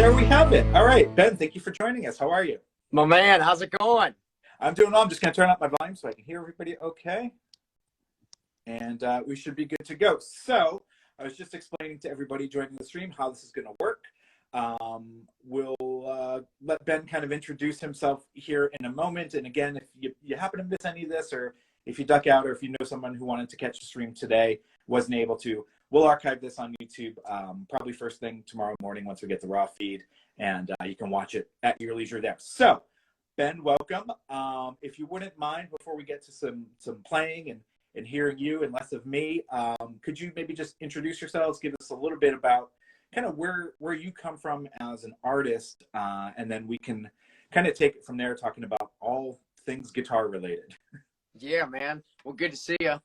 there we have it. All right, Ben, thank you for joining us. How are you? My man, how's it going? I'm doing well. I'm just going to turn up my volume so I can hear everybody okay. And we should be good to go. So I was just explaining to everybody joining the stream how this is going to work. We'll let Ben kind of introduce himself here in a moment. And again, if you happen to miss any of this, or if you duck out, or if you know someone who wanted to catch the stream today, wasn't able to, we'll archive this on YouTube probably first thing tomorrow morning once we get the raw feed, and you can watch it at your leisure there. So, Ben, welcome. If you wouldn't mind, before we get to some playing and hearing you and less of me, could you maybe just introduce yourselves, give us a little bit about kind of where you come from as an artist, and then we can kind of take it from there, talking about all things guitar related. Yeah, man. Well, good to see you.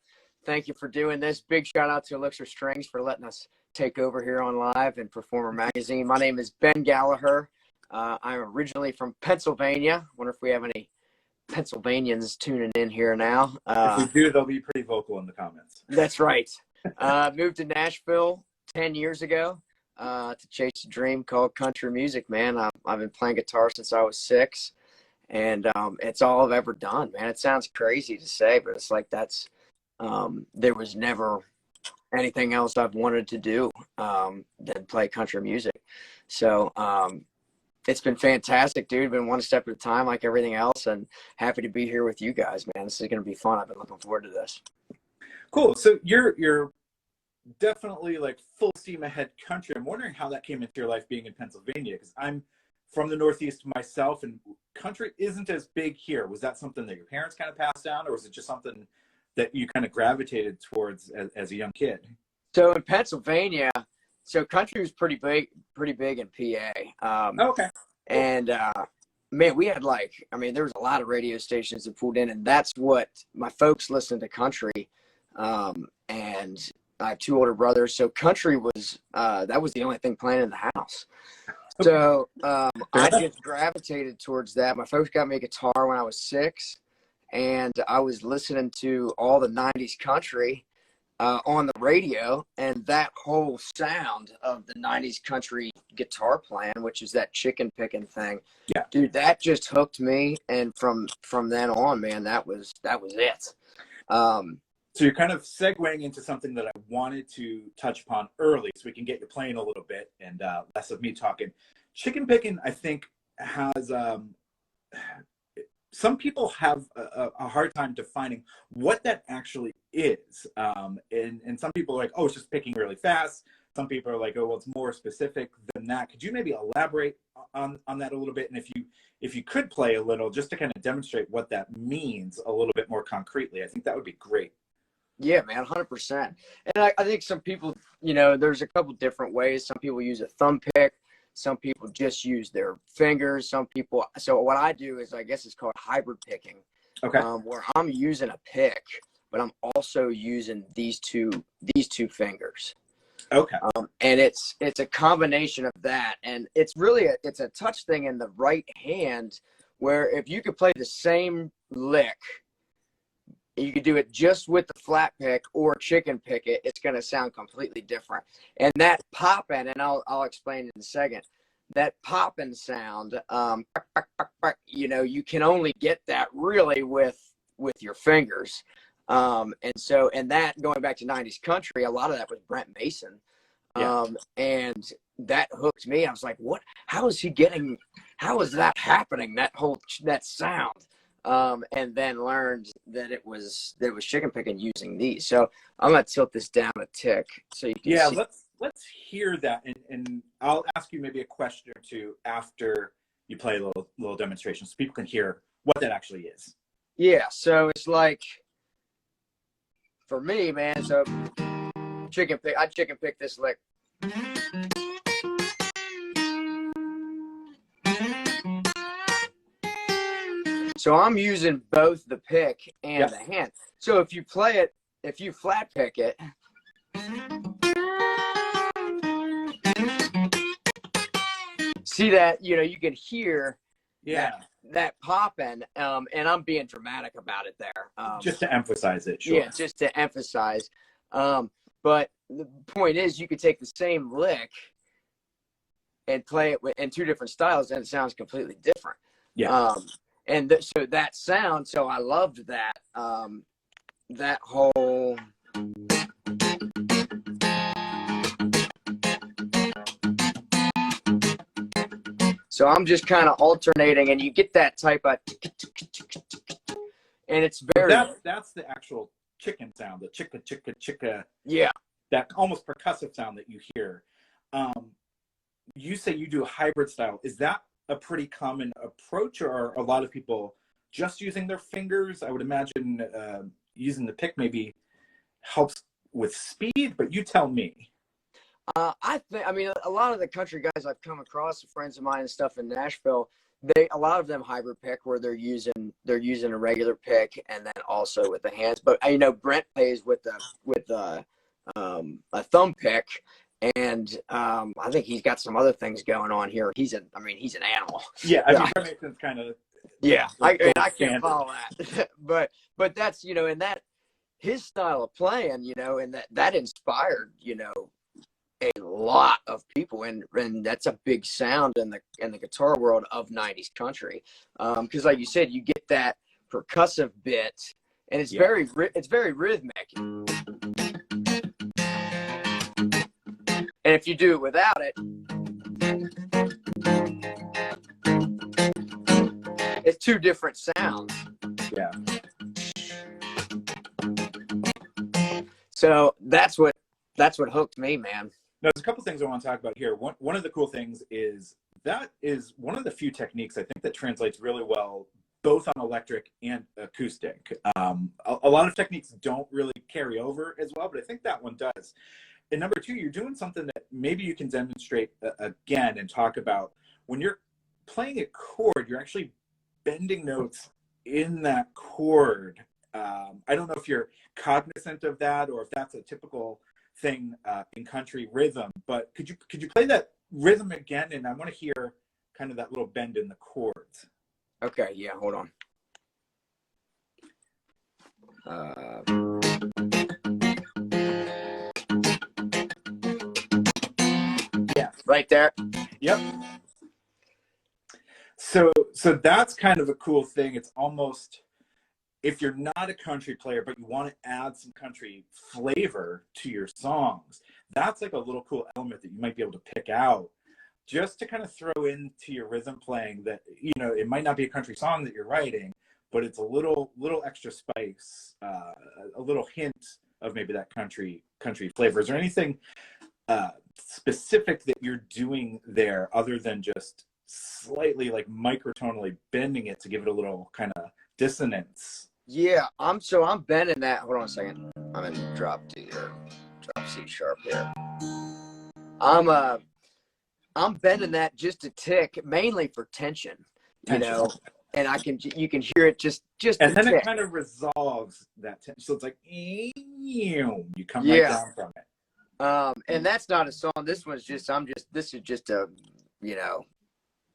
Thank you for doing this. Big shout out to Elixir Strings for letting us take over here on Live and Performer Magazine. My name is Ben Gallagher. I'm originally from Pennsylvania. Wonder if we have any Pennsylvanians tuning in here now. If we do, they'll be pretty vocal in the comments. That's right. Moved to Nashville 10 years ago to chase a dream called country music, man. I've been playing guitar since I was 6. And it's all I've ever done, man. It sounds crazy to say, but it's like there was never anything else I've wanted to do than play country music. So it's been fantastic, dude. Been one step at a time like everything else, and happy to be here with you guys, man. This is going to be fun. I've been looking forward to this. Cool. So you're definitely like full steam ahead country. I'm wondering how that came into your life being in Pennsylvania, because I'm from the Northeast myself, and country isn't as big here. Was that something that your parents kind of passed down, or was it just something that you kind of gravitated towards as a young kid? So in Pennsylvania, country was pretty big in PA. Okay. And man, we had there was a lot of radio stations that pulled in, and that's what my folks listened to country. And I have 2 older brothers, so country was that was the only thing playing in the house. So I just gravitated towards that. My folks got me a guitar when I was 6, and I was listening to all the 90s country on the radio, and that whole sound of the 90s country guitar playing, which is that chicken picking thing. Yeah. Dude, that just hooked me, and from then on, man, that was it. So you're kind of segueing into something that I wanted to touch upon early, so we can get you playing a little bit and less of me talking. Chicken picking, I think, has some people have a hard time defining what that actually is. And some people are like, oh, it's just picking really fast. Some people are like, oh, well, it's more specific than that. Could you maybe elaborate on that a little bit? And if you could play a little, just to kind of demonstrate what that means a little bit more concretely, I think that would be great. Yeah, man, 100%. And I think some people, there's a couple different ways. Some people use a thumb pick. Some people just use their fingers. So what I do is, I guess it's called hybrid picking. Okay. Where I'm using a pick, but I'm also using these two fingers. Okay. And it's a combination of that. And it's really it's a touch thing in the right hand, where if you could play the same lick, you could do it just with the flat pick or chicken pick it. It's going to sound completely different. And that popping, and I'll explain in a second, that popping sound, you can only get that really with your fingers. And that, going back to 90s country, a lot of that was Brent Mason. Yeah. And that hooked me. I was like, what? How is that happening? That sound. And then learned that it was chicken picking using these. So I'm gonna tilt this down a tick so you can see. Let's hear that, and I'll ask you maybe a question or two after you play a little demonstration, so people can hear what that actually is. Yeah, so it's like, for me, man. So I chicken pick this lick. So I'm using both the pick and the hand. So if you flat pick it, see that, you can hear that popping, and I'm being dramatic about it there. Just to emphasize it, sure. Yeah, just to emphasize. But the point is, you could take the same lick and play it in two different styles, and it sounds completely different. Yeah. So that sound, so I loved that. That whole. So I'm just kind of alternating, and you get that type of, and it's very. That's the actual chicken sound, the chicka chicka chicka. Yeah. That almost percussive sound that you hear. You say you do a hybrid style. Is that a pretty common approach, or are a lot of people just using their fingers? I would imagine using the pick maybe helps with speed, but you tell me. I mean, a lot of the country guys I've come across, friends of mine and stuff in Nashville, a lot of them hybrid pick where they're using a regular pick and then also with the hands. But Brent plays with a thumb pick, and I think he's got some other things going on here. He's an animal. Yeah, I mean, Remington's kind of. Yeah, I can't follow that, but that's and that his style of playing, and that inspired a lot of people, and that's a big sound in the guitar world of 90s country, because like you said, you get that percussive bit, and it's very rhythmic, and if you do it without it, it's two different sounds. Yeah. So that's what hooked me, man. Now, there's a couple things I want to talk about here. One of the cool things is that is one of the few techniques I think that translates really well both on electric and acoustic. A lot of techniques don't really carry over as well, but I think that one does. And number two, you're doing something that maybe you can demonstrate again and talk about. When you're playing a chord, you're actually bending notes in that chord. I don't know if you're cognizant of that or if that's a typical thing in country rhythm, but could you play that rhythm again? And I want to hear kind of that little bend in the chords. Okay, yeah, hold on. Yeah, right there. Yep. So that's kind of a cool thing. It's almost, if you're not a country player, but you want to add some country flavor to your songs, that's like a little cool element that you might be able to pick out just to kind of throw into your rhythm playing that, it might not be a country song that you're writing, but it's a little extra spice, a little hint of maybe that country flavor. Is there anything specific that you're doing there other than just slightly like microtonally bending it to give it a little kind of dissonance? Yeah, I'm bending that. Hold on a second. I'm in drop C sharp here. I'm bending that just a tick, mainly for tension, and you can hear it just and then tick. it kind of resolves that tension. So it's like you come right down from it. And that's not a song. This is just a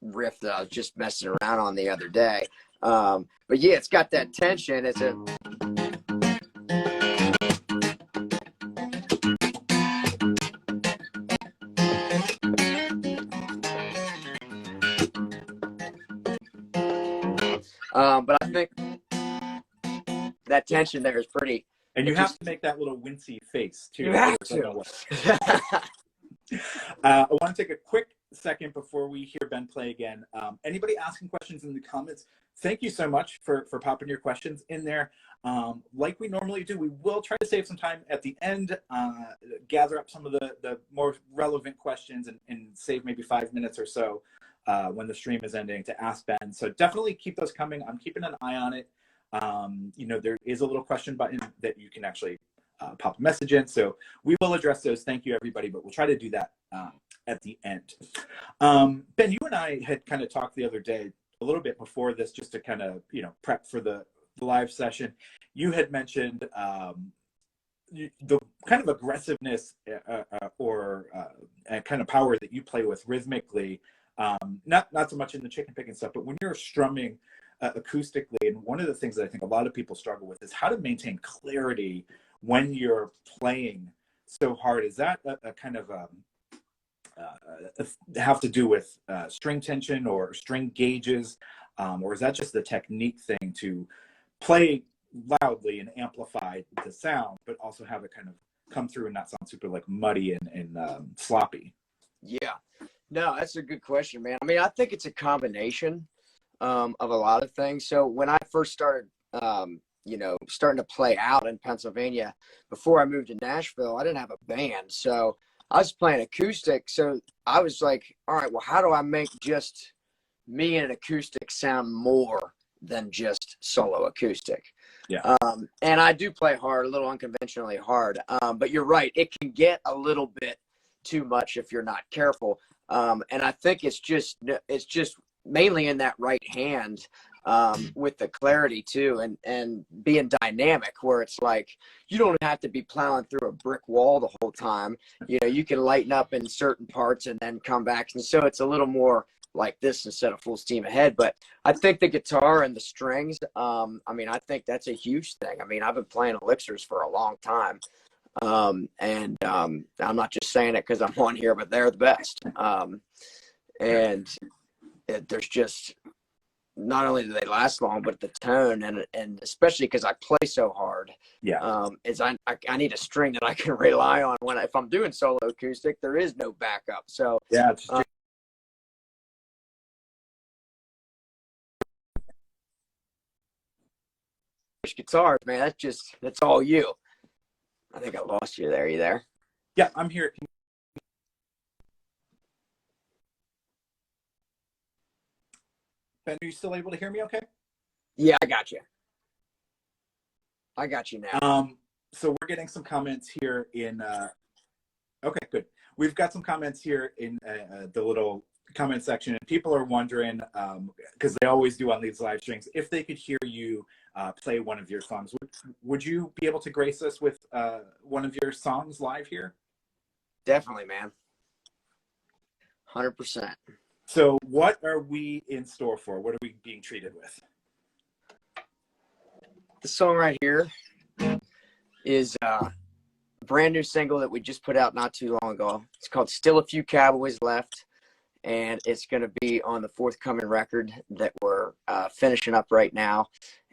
riff that I was just messing around on the other day. But yeah, it's got that tension. It's a but I think that tension there is pretty. And you have to make that little wincy face too. You have to. I want to take a quick second before we hear Ben play again. Anybody asking questions in the comments, thank you so much for popping your questions in there. Like we normally do, we will try to save some time at the end, gather up some of the more relevant questions and save maybe 5 minutes or so when the stream is ending to ask Ben. So definitely keep those coming. I'm keeping an eye on it. There is a little question button that you can actually pop a message in. So we will address those. Thank you, everybody. But we'll try to do that at the end. Ben, you and I had kind of talked the other day a little bit before this, just to kind of, prep for the live session. You had mentioned the kind of aggressiveness or kind of power that you play with rhythmically, not so much in the chicken picking stuff, but when you're strumming acoustically. And one of the things that I think a lot of people struggle with is how to maintain clarity when you're playing so hard. Is that a kind of have to do with string tension or string gauges, or is that just the technique thing to play loudly and amplify the sound, but also have it kind of come through and not sound super like muddy and sloppy? Yeah, no, that's a good question, man. I mean, I think it's a combination of a lot of things. So when I first started, starting to play out in Pennsylvania, before I moved to Nashville, I didn't have a band. So I was playing acoustic. So I was like, all right, well, how do I make just me and an acoustic sound more than just solo acoustic? Yeah. And I do play hard, a little unconventionally hard. But you're right, it can get a little bit too much if you're not careful. And I think it's just mainly in that right hand, with the clarity too, and being dynamic, where it's like you don't have to be plowing through a brick wall the whole time. You can lighten up in certain parts and then come back, and so it's a little more like this instead of full steam ahead. But I think the guitar and the strings, I mean, I think that's a huge thing. I mean, I've been playing Elixirs for a long time, and I'm not just saying it because I'm on here, but they're the best. There's just, not only do they last long, but the tone, and especially because I play so hard, is I need a string that I can rely on if I'm doing solo acoustic. There is no backup. So Yeah, guitars, man, that's all you. I think I lost you there. You there? Yeah, I'm here. Ben, are you still able to hear me okay? Yeah, I got you. I got you now. So we're getting some comments here in, okay, good. We've got some comments here in the little comment section, and people are wondering, because they always do on these live streams, if they could hear you play one of your songs. Would you be able to grace us with one of your songs live here? Definitely, man. 100%. So what are we in store for? What are we being treated with? The song right here is a brand new single that we just put out not too long ago. It's called Still a Few Cowboys Left, and it's going to be on the forthcoming record that we're finishing up right now.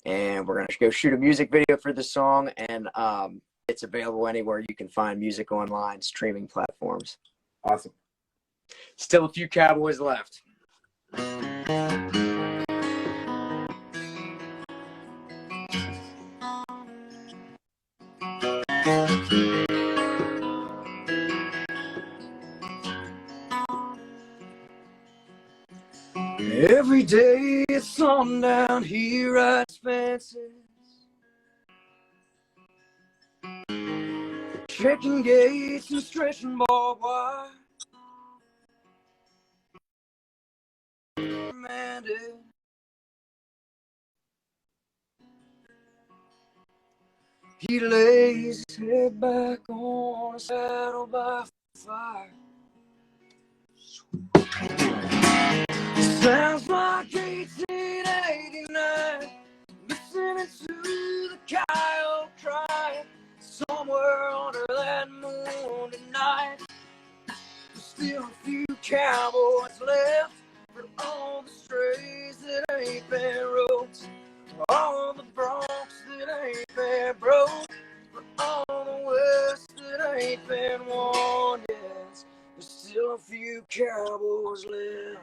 And we're going to go shoot a music video for the song, and it's available anywhere you can find music online, streaming platforms. Awesome. Still a Few Cowboys Left. Every day at sundown, he rides fences, checking gates and stretching barbed wire. He lays his head back on a saddle by fire. Sounds like 1889, listening to the coyote cry. Somewhere under that moon tonight, there's still a few cowboys left for all the strays that ain't been roped, all the broncs that ain't been broke, for all the west that ain't been won. Yes, there's still a few cowboys left.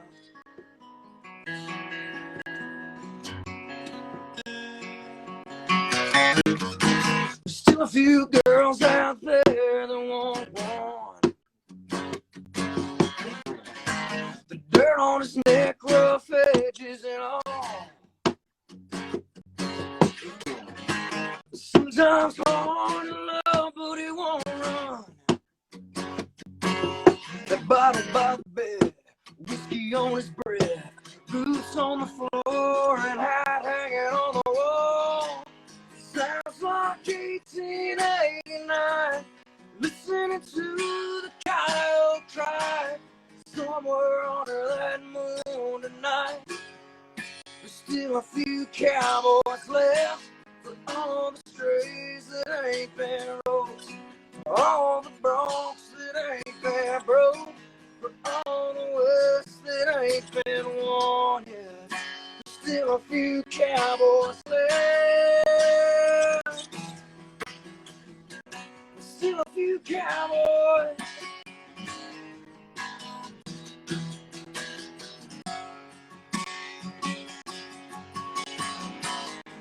There's still a few girls out there that want one. The dirt on his neck, rough edges and all. Sometimes hard to love, but he won't run. That bottle by the bed, whiskey on his breath, boots on the floor and hat hanging on the wall. Sounds like 1889, listening to the coyote cry. Somewhere under that moon tonight, there's still a few cowboys left for all the strays that ain't been roped, all the broncs that ain't been broke, for few cowboys.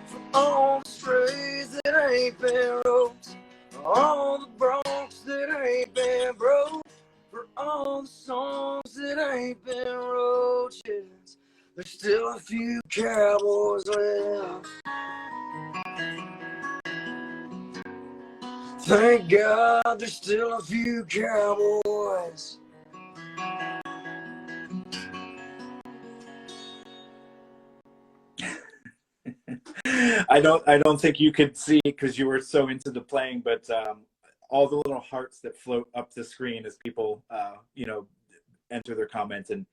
For all the strays that ain't been roped, for all the broncs that ain't been broke, for all the songs that ain't been wrote yet, there's still a few cowboys left. Thank God there's still a few cowboys. I don't think you could see because you were so into the playing, but all the little hearts that float up the screen as people enter their comments and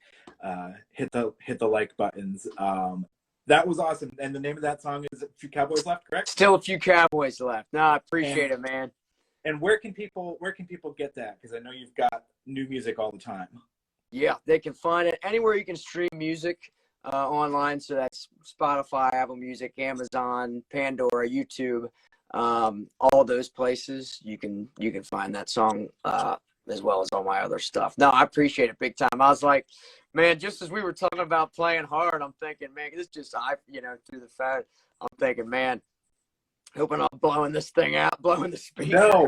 hit the like buttons. That was awesome. And the name of that song is "A Few Cowboys Left," correct? Still a few cowboys left. No, I appreciate it, man. And where can people get that? Because I know you've got new music all the time. Yeah, they can find it anywhere you can stream music online. So that's Spotify, Apple Music, Amazon, Pandora, YouTube, all those places. You can find that song as well as all my other stuff. No, I appreciate it big time. I was like, man, just as we were talking about playing hard, I'm thinking, man, this just through the phone. I'm thinking, man, hoping I'm blowing this thing out, blowing the speaker.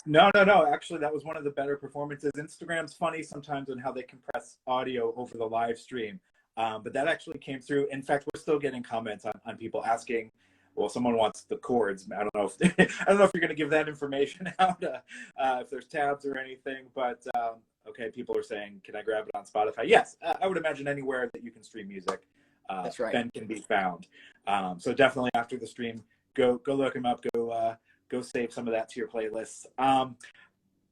No. Actually, that was one of the better performances. Instagram's funny sometimes on how they compress audio over the live stream. But that actually came through. In fact, we're still getting comments on people asking, well, someone wants the chords. I don't know if you're going to give that information out, if there's tabs or anything. But okay, people are saying, can I grab it on Spotify? Yes, I would imagine anywhere that you can stream music, That's right. Ben can be found. So definitely after the stream, go look him up. Go save some of that to your playlists.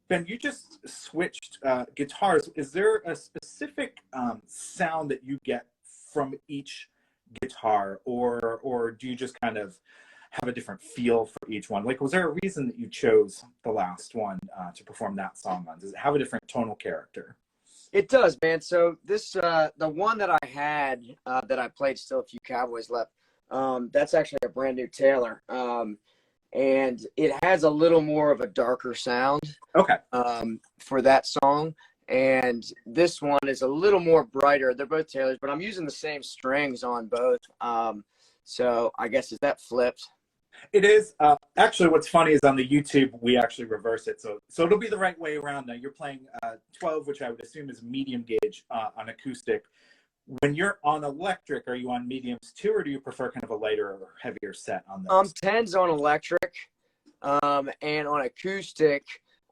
Ben, you just switched guitars. Is there a specific sound that you get from each guitar, or do you just kind of have a different feel for each one? Like, was there a reason that you chose the last one to perform that song on? Does it have a different tonal character? It does, man. So this, the one that I had that I played, Still a Few Cowboys Left, that's actually a brand new Taylor. And it has a little more of a darker sound. Okay. For that song. And this one is a little more brighter. They're both Taylors, but I'm using the same strings on both. So I guess, is that flipped? It is. Actually, what's funny is on the YouTube, we actually reverse it. So it'll be the right way around now. You're playing 12, which I would assume is medium gauge on acoustic. When you're on electric, are you on mediums too, or do you prefer kind of a lighter or heavier set on those? 10's on electric, and on acoustic,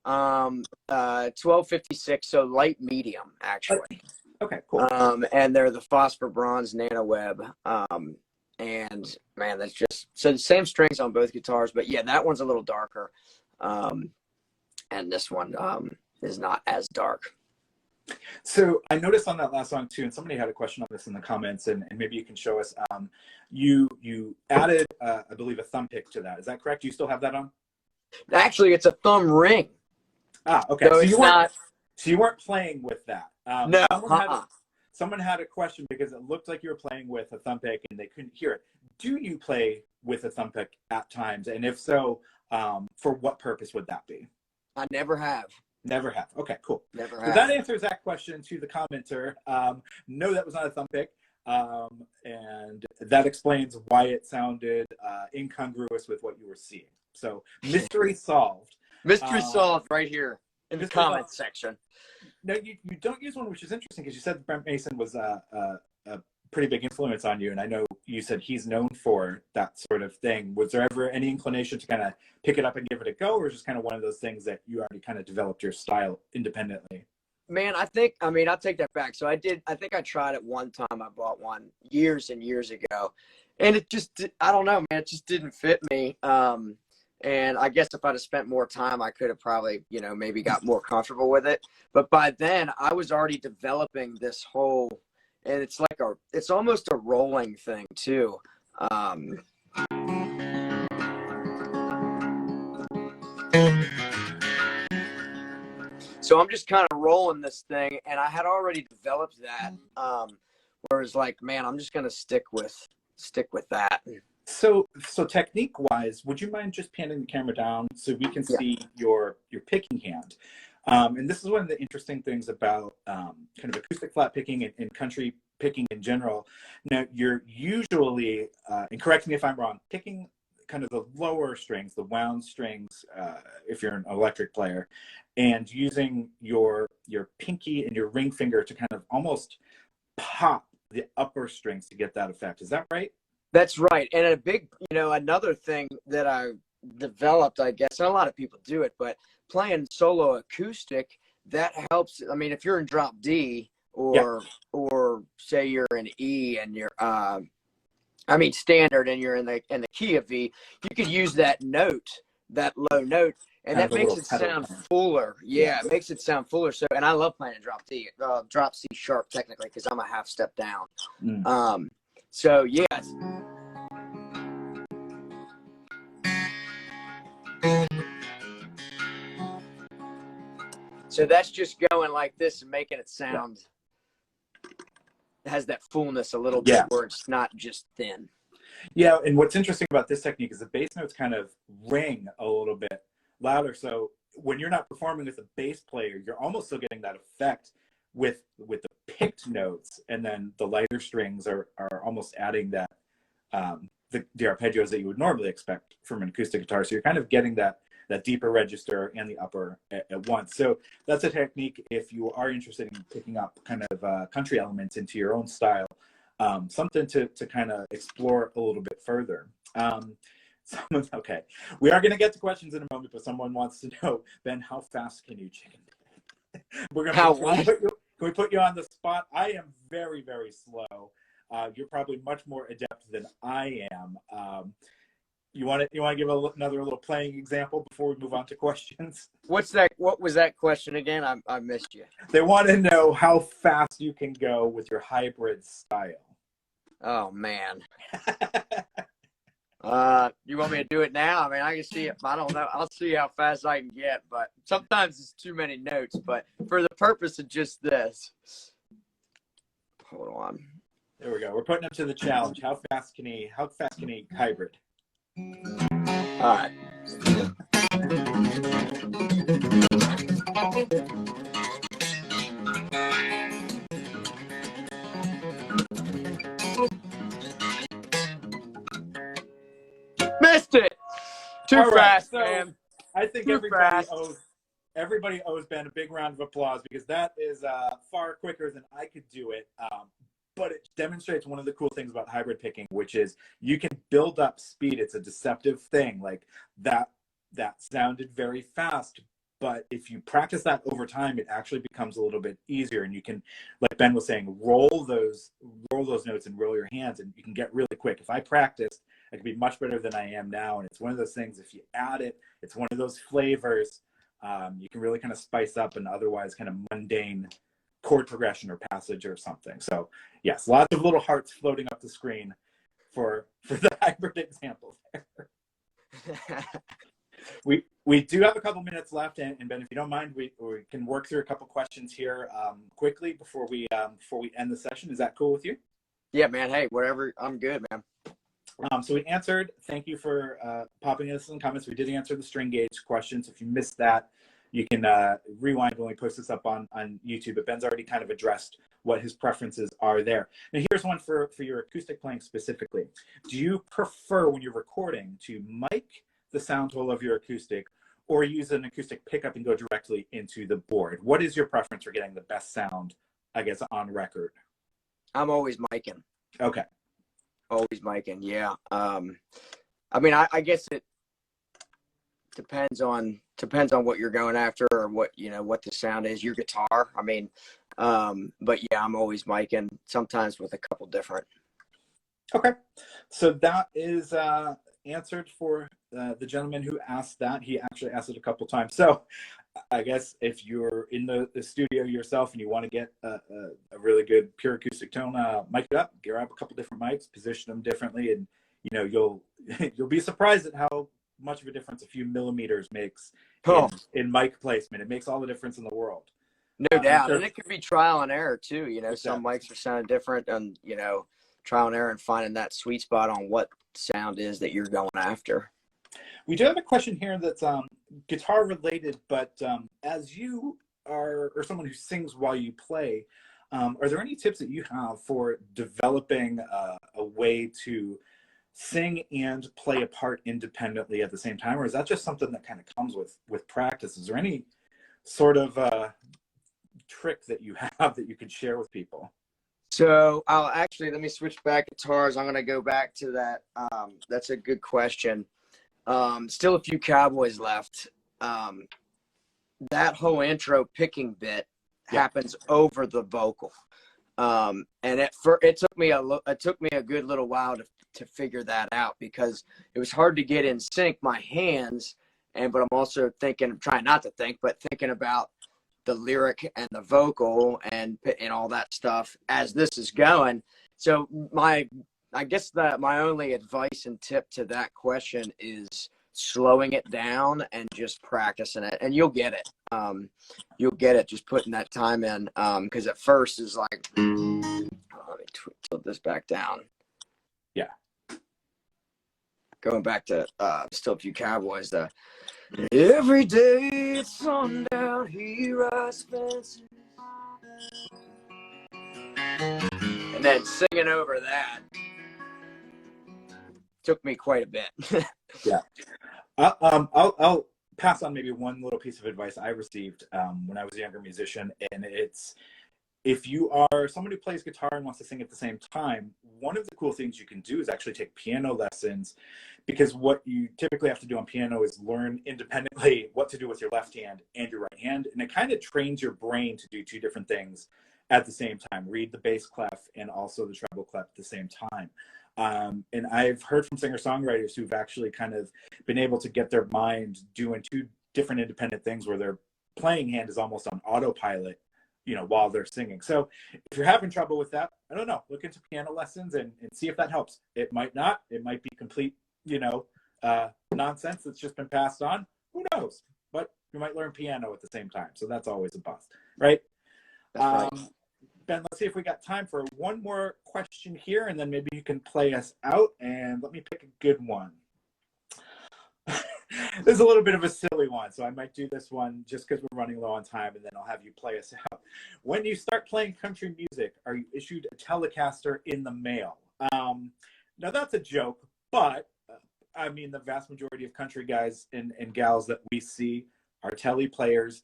1256, so light medium, actually. Okay, cool. And they're the phosphor bronze nano web. And man, that's just, so the same strings on both guitars, but yeah, that one's a little darker. And this one is not as dark. So I noticed on that last song too, and somebody had a question on this in the comments, and maybe you can show us. You added, I believe, a thumb pick to that. Is that correct? Do you still have that on? Actually, it's a thumb ring. Ah, okay. So you weren't playing with that. No. Someone had a question because it looked like you were playing with a thumb pick and they couldn't hear it. Do you play with a thumb pick at times? And if so, for what purpose would that be? I never have. Never have. Okay, cool. Never so have. That answers that question to the commenter. No, that was not a thumb pick. And that explains why it sounded incongruous with what you were seeing. So mystery solved. Mystery solved right here in the comments section. No, you don't use one, which is interesting because you said Brent Mason was a pretty big influence on you, and I know you said he's known for that sort of thing. Was there ever any inclination to kind of pick it up and give it a go, or just kind of one of those things that you already kind of developed your style independently? Man, I'll take that back. So I think I tried it one time. I bought one years and years ago, and it just, I don't know, man, it just didn't fit me. And I guess if I'd have spent more time, I could have probably, maybe got more comfortable with it. But by then I was already developing this whole, and it's like it's almost a rolling thing too. So I'm just kind of rolling this thing, and I had already developed that. Whereas, like, man, I'm just gonna stick with that. So technique wise, would you mind just panning the camera down so we can Yeah. see your picking hand? And this is one of the interesting things about kind of acoustic flat picking and country picking in general. Now, you're usually, and correct me if I'm wrong, picking kind of the lower strings, the wound strings, if you're an electric player, and using your pinky and your ring finger to kind of almost pop the upper strings to get that effect. Is that right? That's right. And a big, another thing that I developed, I guess, and a lot of people do it, but playing solo acoustic, that helps. I mean, if you're in drop D or say you're in E and you're standard and you're in the key of V, you could use that note, that low note, and Kind of that a makes little it pedal sound thing. fuller. Yeah, Yeah. it makes it sound fuller. So, and I love playing in drop D, drop C sharp technically, because I'm a half step down. So yeah. So that's just going like this and making it sound, it has that fullness a little bit where it's not just thin. Yeah, and what's interesting about this technique is the bass notes kind of ring a little bit louder. So when you're not performing with a bass player, you're almost still getting that effect with the picked notes, and then the lighter strings are almost adding that the arpeggios that you would normally expect from an acoustic guitar. So you're kind of getting that deeper register and the upper at once. So that's a technique if you are interested in picking up kind of country elements into your own style. Something to kind of explore a little bit further. Okay, we are going to get to questions in a moment, but someone wants to know, Ben, how fast can you chicken? We're going to can we put you on the spot? I am very, very slow. You're probably much more adept than I am. You want to give another little playing example before we move on to questions? What's that? What was that question again? I missed you. They want to know how fast you can go with your hybrid style. Oh man. You want me to do it now? I mean, I can see it. I don't know. I'll see how fast I can get, but sometimes it's too many notes. But for the purpose of just this, hold on. There we go. We're putting him to the challenge. How fast can he hybrid? All right. Missed it. Too fast, man. I think everybody owes Ben a big round of applause, because that is far quicker than I could do it. But it demonstrates one of the cool things about hybrid picking, which is you can build up speed. It's a deceptive thing. Like that sounded very fast, but if you practice that over time, it actually becomes a little bit easier, and you can, like Ben was saying, roll those notes and roll your hands, and you can get really quick. If I practiced, I could be much better than I am now. And it's one of those things, if you add it, it's one of those flavors you can really kind of spice up an otherwise kind of mundane chord progression or passage or something. So yes, lots of little hearts floating up the screen for the hybrid example there. We do have a couple minutes left, and Ben, if you don't mind, we can work through a couple questions here quickly before we end the session. Is that cool with you? Yeah, man. Hey, whatever. I'm good, man. So we answered, thank you for popping this in the comments. We did answer the string gauge questions. If you missed that, you can rewind when we post this up on YouTube. But Ben's already kind of addressed what his preferences are there. Now here's one for your acoustic playing specifically. Do you prefer, when you're recording, to mic the sound hole of your acoustic, or use an acoustic pickup and go directly into the board? What is your preference for getting the best sound, I guess, on record? I'm always micing. Okay. Always micing, yeah. I mean, I guess it depends on what you're going after, or what the sound is, your guitar. I mean, but yeah, I'm always micing, sometimes with a couple different. Okay, so that is answered for the gentleman who asked that. He actually asked it a couple times. So I guess if you're in the studio yourself and you want to get a really good pure acoustic tone, mic it up, grab a couple different mics, position them differently, and you'll be surprised at how much of a difference a few millimeters makes in mic placement. It makes all the difference in the world. No doubt. And it could be trial and error too. Exactly. Some mics are sounding different, and trial and error and finding that sweet spot on what sound is that you're going after. We do have a question here that's guitar related, but as you are, or someone who sings while you play, are there any tips that you have for developing a way to sing and play a part independently at the same time? Or is that just something that kind of comes with practice? Is there any sort of trick that you have that you could share with people? So I'll actually, let me switch back guitars. I'm going to go back to that. That's a good question. Still a few Cowboys left. That whole intro picking bit happens over the vocal. And it took me a good little while to figure that out, because it was hard to get in sync my hands. But I'm also trying not to think, but thinking about the lyric and the vocal and all that stuff as this is going. So I guess that my only advice and tip to that question is slowing it down and just practicing it, and you'll get it. You'll get it just putting that time in. Because at first is like, let me tilt this back down. Yeah. Going back to still a few Cowboys. Every day at sundown, he rides fences. And then singing over that took me quite a bit. Yeah. I'll pass on maybe one little piece of advice I received when I was a younger musician, and it's, if you are someone who plays guitar and wants to sing at the same time, one of the cool things you can do is actually take piano lessons, because what you typically have to do on piano is learn independently what to do with your left hand and your right hand, and it kind of trains your brain to do two different things at the same time, read the bass clef and also the treble clef at the same time. And I've heard from singer-songwriters who've actually kind of been able to get their mind doing two different independent things where their playing hand is almost on autopilot, while they're singing. So if you're having trouble with that, I don't know, look into piano lessons and see if that helps. It might not. It might be complete, nonsense that's just been passed on. Who knows? But you might learn piano at the same time. So that's always a plus, right? Right. Ben, let's see if we got time for one more question here, and then maybe you can play us out. And let me pick a good one. This is a little bit of a silly one, so I might do this one just because we're running low on time, and then I'll have you play us out. When you start playing country music, are you issued a Telecaster in the mail? Now, that's a joke, but the vast majority of country guys and gals that we see are tele players.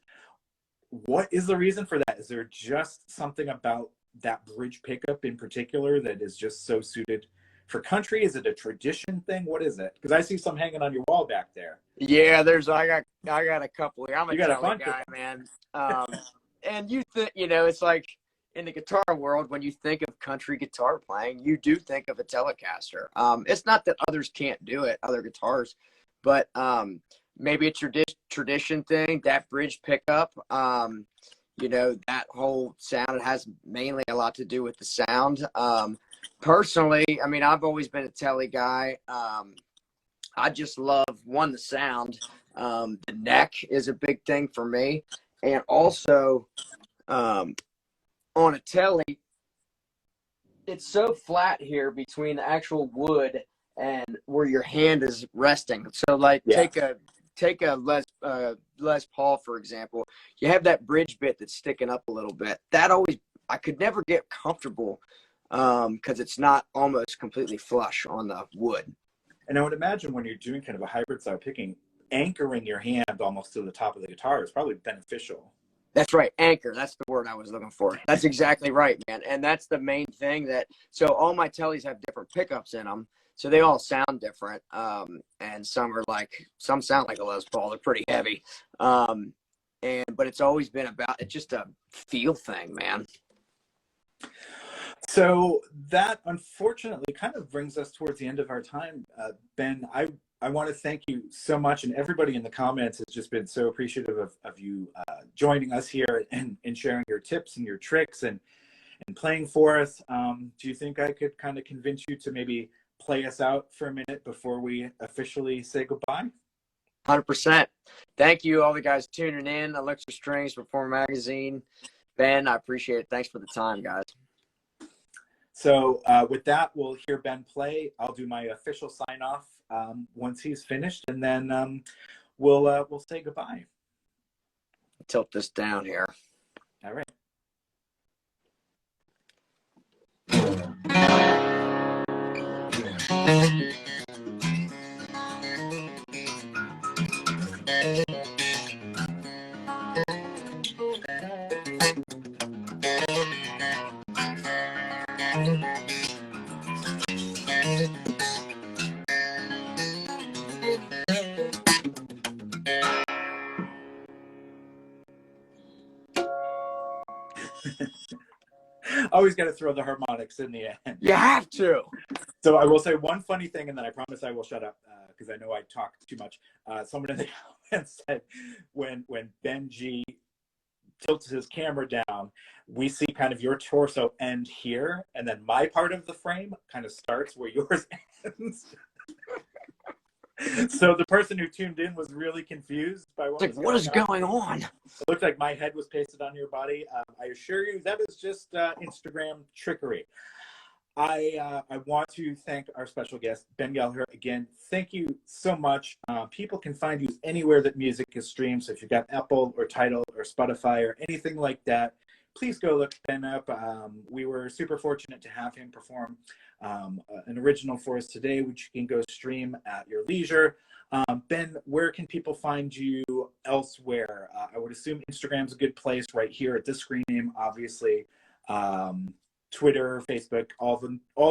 What is the reason for that? Is there just something about that bridge pickup in particular that is just so suited for country? Is it a tradition thing? What is it? Because I see some hanging on your wall back there. Yeah, I got a couple here. I'm a tele guy, one. man. And it's like in the guitar world, when you think of country guitar playing, you do think of a Telecaster. It's not that others can't do it, other guitars, but maybe it's a tradition thing, that bridge pickup, that whole sound. It has mainly a lot to do with the sound. Personally, I've always been a tele guy. I just love, the sound. The neck is a big thing for me. And also, on a telly, it's so flat here between the actual wood and where your hand is resting. So take a Les Paul, for example. You have that bridge bit that's sticking up a little bit. I could never get comfortable because it's not almost completely flush on the wood. And I would imagine when you're doing kind of a hybrid style picking, anchoring your hand almost to the top of the guitar is probably beneficial. That's right. Anchor. That's the word I was looking for. That's exactly right, man. And that's the main thing so all my tellies have different pickups in them. So they all sound different. And some sound like a Les Paul. They're pretty heavy. But it's always been it's just a feel thing, man. So that unfortunately kind of brings us towards the end of our time. Ben, I want to thank you so much, and everybody in the comments has just been so appreciative of you joining us here and sharing your tips and your tricks and playing for us. Do you think I could kind of convince you to maybe play us out for a minute before we officially say goodbye? 100%. Thank you, all the guys tuning in. Elixir Strings, Performer Magazine. Ben, I appreciate it. Thanks for the time, guys. So with that, we'll hear Ben play. I'll do my official sign off once he's finished, and then we'll say goodbye. Tilt this down here. All right. Always got to throw the harmonics in the end. You have to. So I will say one funny thing, and then I promise I will shut up because I know I talk too much. Someone in the comments said when Ben G tilts his camera down, we see kind of your torso end here, and then my part of the frame kind of starts where yours ends. So the person who tuned in was really confused by What is going on? It looked like my head was pasted on your body. I assure you that is just Instagram trickery. I want to thank our special guest, Ben Gallagher. Again, thank you so much. People can find you anywhere that music is streamed. So if you've got Apple or Tidal or Spotify or anything like that, please go look Ben up. We were super fortunate to have him perform an original for us today, which you can go stream at your leisure. Ben, where can people find you elsewhere? I would assume Instagram's a good place right here at this screen name, obviously. Twitter, Facebook, all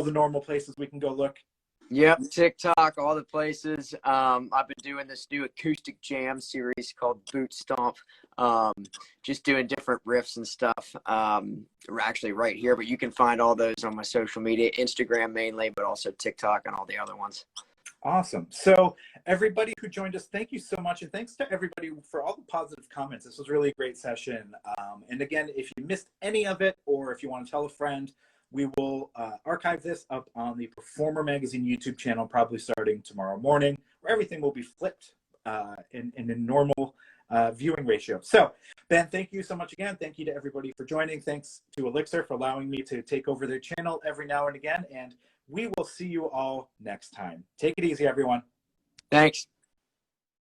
the normal places we can go look. Yep, TikTok, all the places. I've been doing this new acoustic jam series called Boot Stomp. Just doing different riffs and stuff. Actually right here, but you can find all those on my social media, Instagram mainly, but also TikTok and all the other ones. Awesome. So everybody who joined us, thank you so much. And thanks to everybody for all the positive comments. This was really a great session. And again, if you missed any of it, or if you want to tell a friend, we will archive this up on the Performer Magazine YouTube channel, probably starting tomorrow morning, where everything will be flipped in a normal viewing ratio. So Ben, thank you so much again. Thank you to everybody for joining. Thanks to Elixir for allowing me to take over their channel every now and again. And we will see you all next time. Take it easy, everyone. Thanks.